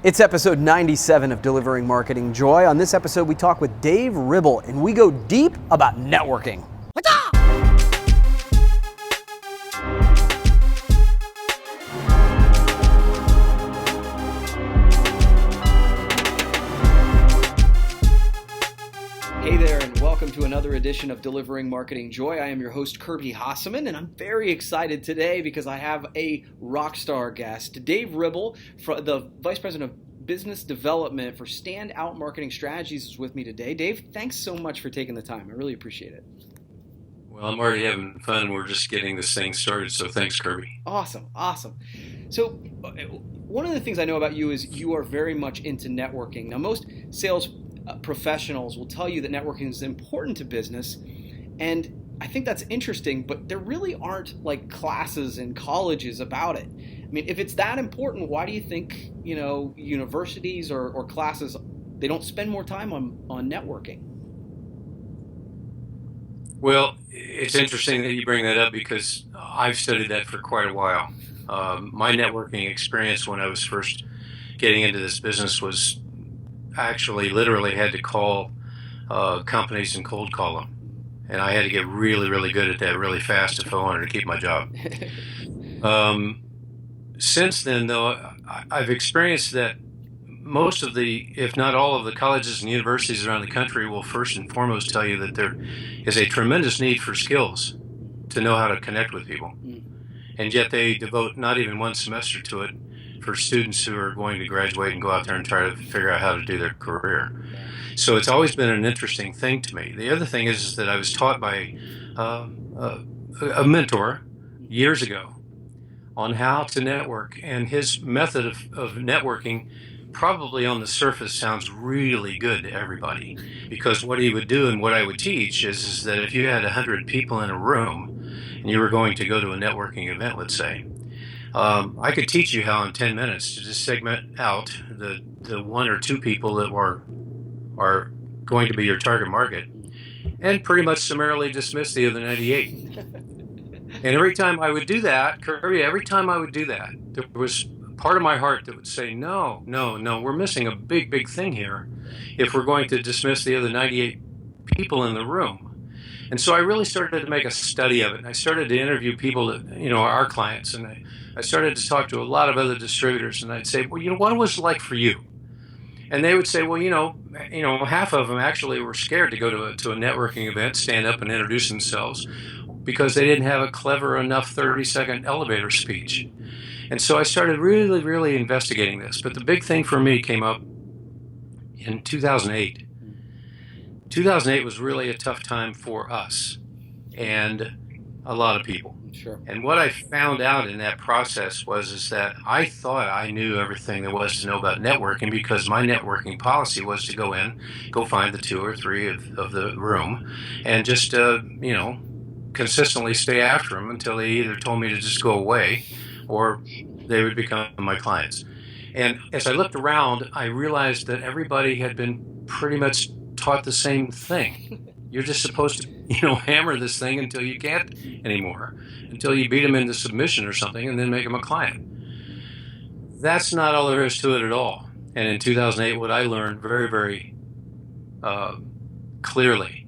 It's episode 97 of Delivering Marketing Joy. On this episode, we talk with Dave Ribble, and we go deep about networking. Hey there, and welcome to another edition of Delivering Marketing Joy. I am your host, Kirby Hasseman, and I'm very excited today because I have a rock star guest. Dave Ribble, the Vice President of Business Development for Standout Marketing Strategies, is with me today. Dave, thanks so much for taking the time. I really appreciate it. Well, I'm already having fun. We're just getting this thing started, so thanks, Kirby. Awesome. So one of the things I know about you is you are very much into networking. Now, most sales professionals will tell you that networking is important to business, and I think that's interesting, but there really aren't like classes in colleges about it. I mean, if it's that important, why do you think, universities or classes, they don't spend more time on networking? Well, it's interesting that you bring that up because I've studied that for quite a while. My networking experience when I was first getting into this business was actually literally had to call companies and cold call them. And I had to get really, really good at that really fast if I wanted to keep my job. Since then, though, I've experienced that most of the, if not all of the colleges and universities around the country will first and foremost tell you that there is a tremendous need for skills to know how to connect with people. And yet they devote not even one semester to it for students who are going to graduate and go out there and try to figure out how to do their career. So it's always been an interesting thing to me. The other thing is that I was taught by a mentor years ago on how to network, and his method of networking probably on the surface sounds really good to everybody, because what he would do and what I would teach is that if you had 100 people in a room and you were going to go to a networking event, let's say, I could teach you how in 10 minutes to just segment out the one or two people that are going to be your target market and pretty much summarily dismiss the other 98. And every time I would do that, Kirby, there was part of my heart that would say, no, we're missing a big thing here if we're going to dismiss the other 98 people in the room. And so I really started to make a study of it. And I started to interview people that, our clients. And I started to talk to a lot of other distributors. And I'd say, well, what was it like for you? And they would say, well, half of them actually were scared to go to a networking event, stand up and introduce themselves, because they didn't have a clever enough 30-second elevator speech. And so I started really, really investigating this. But the big thing for me came up in 2008. 2008 was really a tough time for us and a lot of people. Sure. And what I found out in that process is that I thought I knew everything there was to know about networking, because my networking policy was to go find the two or three of the room and just, consistently stay after them until they either told me to just go away or they would become my clients. And as I looked around, I realized that everybody had been pretty much taught the same thing. You're just supposed to, hammer this thing until you can't anymore, until you beat them into submission or something, and then make them a client. That's not all there is to it at all. And in 2008, what I learned very, very clearly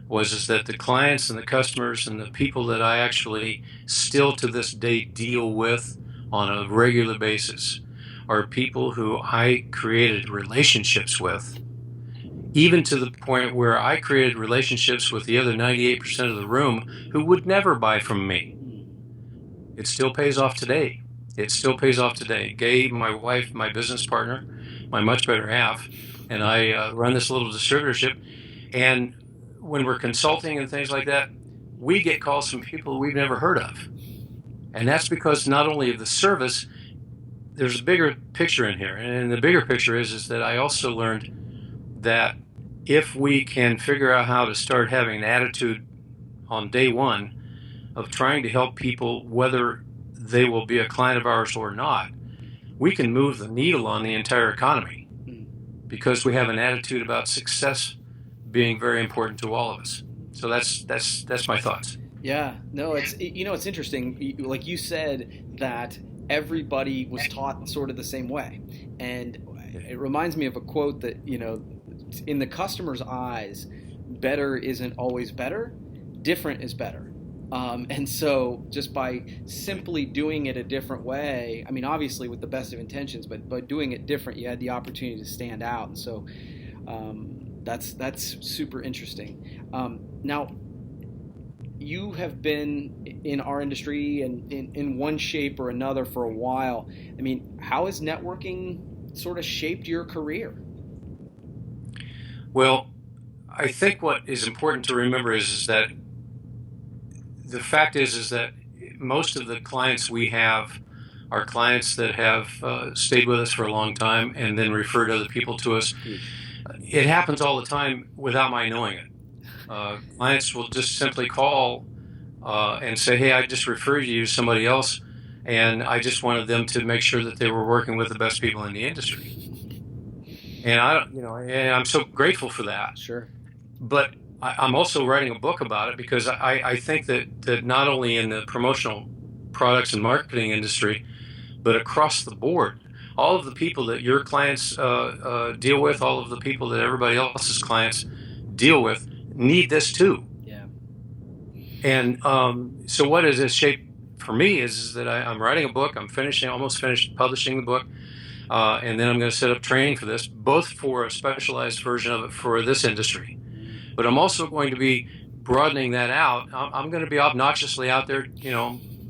was that the clients and the customers and the people that I actually still to this day deal with on a regular basis are people who I created relationships with, even to the point where I created relationships with the other 98% of the room who would never buy from me. It still pays off today. Gabe, my wife, my business partner, my much better half, and I run this little distributorship. And when we're consulting and things like that, we get calls from people we've never heard of. And that's because not only of the service, there's a bigger picture in here. And the bigger picture is that I also learned that if we can figure out how to start having an attitude on day one of trying to help people, whether they will be a client of ours or not, we can move the needle on the entire economy, because we have an attitude about success being very important to all of us. So that's my thoughts. Yeah, no, it's interesting. Like you said, that everybody was taught sort of the same way. And it reminds me of a quote that, in the customer's eyes, better isn't always better, different is better. And so just by simply doing it a different way, I mean, obviously with the best of intentions, but by doing it different, you had the opportunity to stand out. And so that's super interesting. Now, you have been in our industry and in one shape or another for a while. I mean, how has networking sort of shaped your career? Well, I think what is important to remember is that the fact is that most of the clients we have are clients that have stayed with us for a long time and then referred other people to us. It happens all the time without my knowing it. Clients will just simply call and say, "Hey, I just referred you to somebody else, and I just wanted them to make sure that they were working with the best people in the industry." And and I'm so grateful for that. Sure. But I'm also writing a book about it because I think that not only in the promotional products and marketing industry, but across the board, all of the people that your clients deal with, all of the people that everybody else's clients deal with, need this too. Yeah. And so what is this shape for me is that I'm writing a book. I'm almost finished publishing the book. And then I'm going to set up training for this, both for a specialized version of it for this industry. But I'm also going to be broadening that out. I'm going to be obnoxiously out there,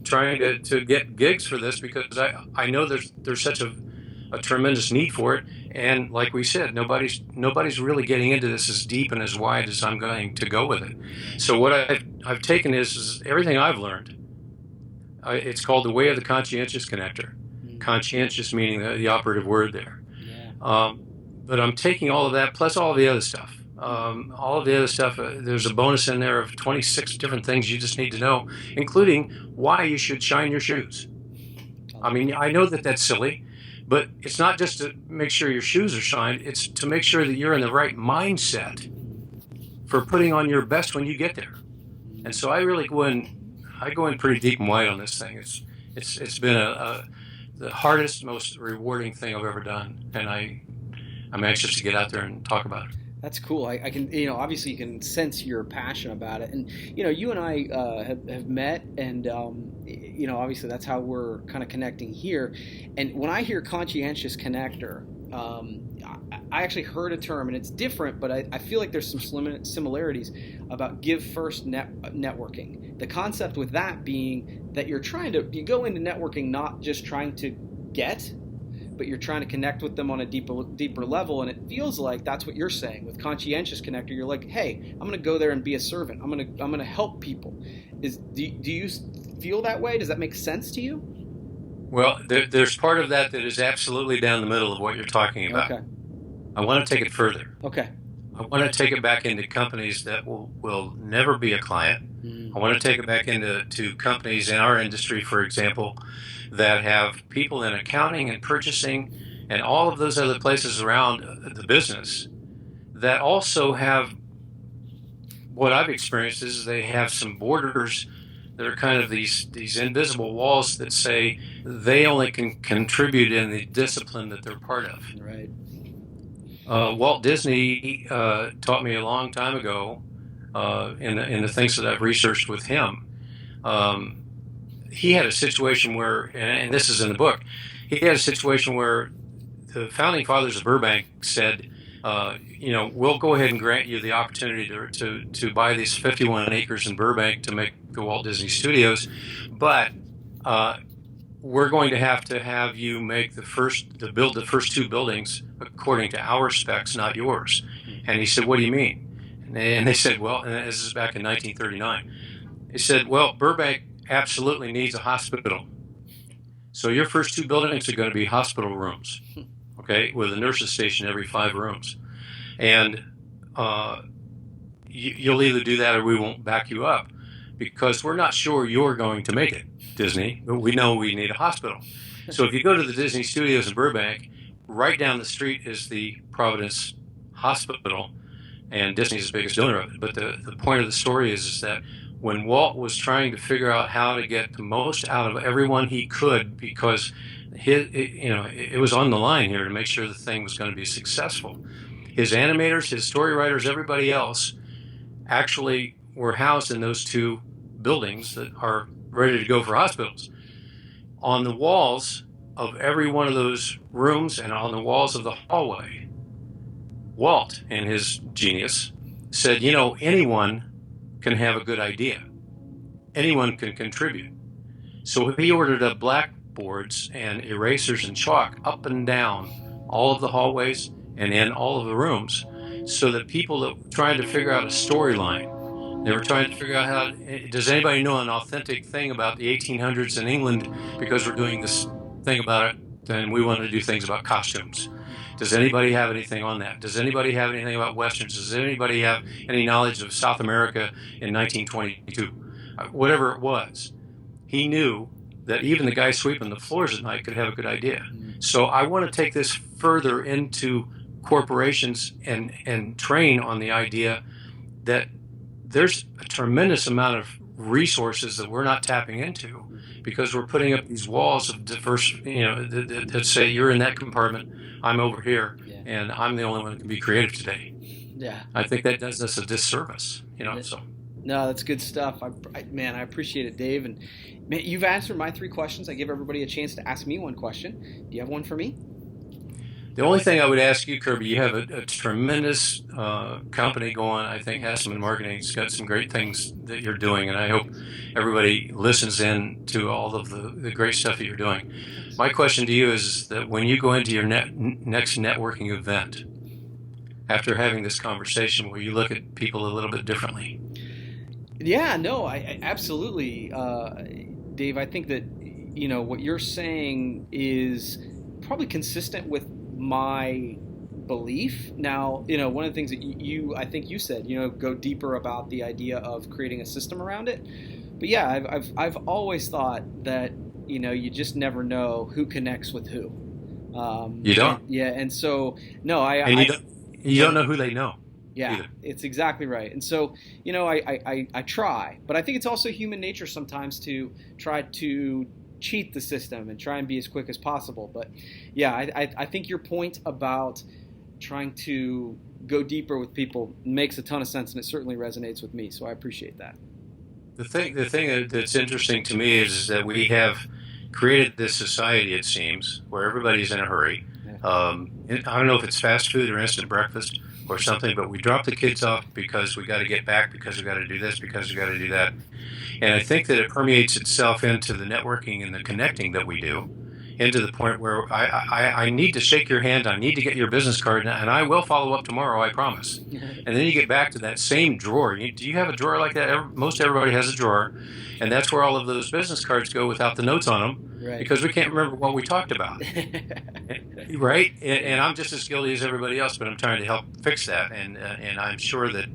trying to get gigs for this because I know there's such a tremendous need for it. And like we said, nobody's really getting into this as deep and as wide as I'm going to go with it. So what I've taken is everything I've learned. It's called the way of the conscientious connector. Conscientious meaning the operative word there. Yeah. But I'm taking all of that plus all the other stuff. All of the other stuff, there's a bonus in there of 26 different things you just need to know, including why you should shine your shoes. I mean, I know that that's silly, but it's not just to make sure your shoes are shined. It's to make sure that you're in the right mindset for putting on your best when you get there. And so I really go in pretty deep and wide on this thing. It's been the hardest, most rewarding thing I've ever done, and I'm anxious to get out there and talk about it. That's cool. I can, obviously you can sense your passion about it. And, you and I have met, and, obviously that's how we're kind of connecting here. And when I hear conscientious connector, I actually heard a term, and it's different, but I feel like there's some similarities about give first networking. The concept with that being that you go into networking not just trying to get, but you're trying to connect with them on a deeper level. And it feels like that's what you're saying with conscientious connector. You're like, hey, I'm going to go there and be a servant. I'm going to help people. Do you feel that way? Does that make sense to you? Well, there's part of that is absolutely down the middle of what you're talking about. Okay. I want to take it further. Okay. I want to take it back into companies that will never be a client. I want to take it back into companies in our industry, for example, that have people in accounting and purchasing and all of those other places around the business that also have what I've experienced is they have some borders that are kind of these invisible walls that say they only can contribute in the discipline that they're part of. Right. Walt Disney taught me a long time ago in the things that I've researched with him. He had a situation where, and this is in the book, he had a situation where the founding fathers of Burbank said, we'll go ahead and grant you the opportunity to buy these 51 acres in Burbank to make the Walt Disney Studios, but we're going to have you build the first two buildings according to our specs, not yours. And he said, what do you mean? And they said, well, and this is back in 1939. He said, well, Burbank absolutely needs a hospital. So your first two buildings are going to be hospital rooms, okay, with a nurse's station every 5 rooms. And you'll either do that or we won't back you up because we're not sure you're going to make it, Disney, but we know we need a hospital. So if you go to the Disney Studios in Burbank, right down the street is the Providence Hospital, and Disney's the biggest donor of it. But the point of the story is that when Walt was trying to figure out how to get the most out of everyone he could, because it was on the line here to make sure the thing was going to be successful. His animators, his story writers, everybody else actually were housed in those two buildings that are ready to go for hospitals. On the walls of every one of those rooms and on the walls of the hallway, Walt, in his genius, said, anyone can have a good idea. Anyone can contribute. So he ordered up blackboards and erasers and chalk up and down all of the hallways and in all of the rooms, so that people that were trying to figure out a storyline, they were trying to figure out does anybody know an authentic thing about the 1800s in England, because we're doing this thing about it, and we want to do things about costumes. Does anybody have anything on that? Does anybody have anything about Westerns? Does anybody have any knowledge of South America in 1922? Whatever it was, he knew that even the guy sweeping the floors at night could have a good idea. So I want to take this further into corporations and train on the idea that there's a tremendous amount of resources that we're not tapping into, because we're putting up these walls of diverse, that say you're in that compartment, I'm over here, and I'm the only one that can be creative today. Yeah, I think that does us a disservice, So. No, that's good stuff. I appreciate it, Dave. And man, you've answered my 3 questions. I give everybody a chance to ask me one question. Do you have one for me? The only thing I would ask you, Kirby, you have a tremendous company going. I think Hasseman Marketing's got some great things that you're doing, and I hope everybody listens in to all of the great stuff that you're doing. My question to you is that when you go into your next networking event, after having this conversation, will you look at people a little bit differently? Yeah, no, I absolutely, Dave. I think that what you're saying is probably consistent with my belief. Now, one of the things that I think you said, go deeper about the idea of creating a system around it. But yeah, I've always thought that you just never know who connects with who. You don't. And so no, you don't know who they know. Yeah, either. It's exactly right. And so, I try, but I think it's also human nature sometimes to try to cheat the system and try and be as quick as possible. But yeah, I think your point about trying to go deeper with people makes a ton of sense, and it certainly resonates with me. So I appreciate that. The thing that's interesting to me is that we have created this society, it seems, where everybody's in a hurry. I don't know if it's fast food or instant breakfast or something, but we drop the kids off because we got to get back, because we got to do this, because we got to do that. And I think that it permeates itself into the networking and the connecting that we do, into the point where I need to shake your hand, I need to get your business card, and I will follow up tomorrow, I promise. And then you get back to that same drawer. Do you have a drawer like that? Most everybody has a drawer, and that's where all of those business cards go without the notes on them, right, because we can't remember what we talked about. Right? And I'm just as guilty as everybody else, but I'm trying to help fix that. And I'm sure that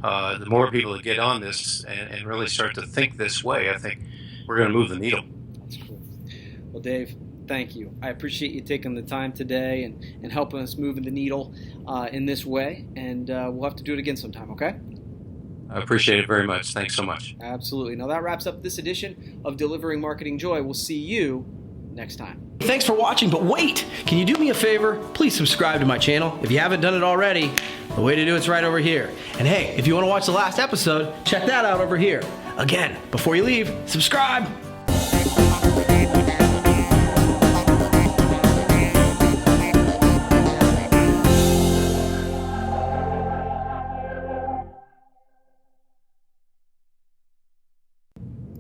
the more people that get on this and really start to think this way, I think we're going to move the needle. That's cool. Well, Dave, thank you. I appreciate you taking the time today and helping us move the needle in this way. And we'll have to do it again sometime, okay? I appreciate it very much. Thanks so much. Absolutely. Now that wraps up this edition of Delivering Marketing Joy. We'll see you next time. Thanks for watching, but wait! Can you do me a favor? Please subscribe to my channel. If you haven't done it already, the way to do it's right over here. And hey, if you want to watch the last episode, check that out over here. Again, before you leave, subscribe!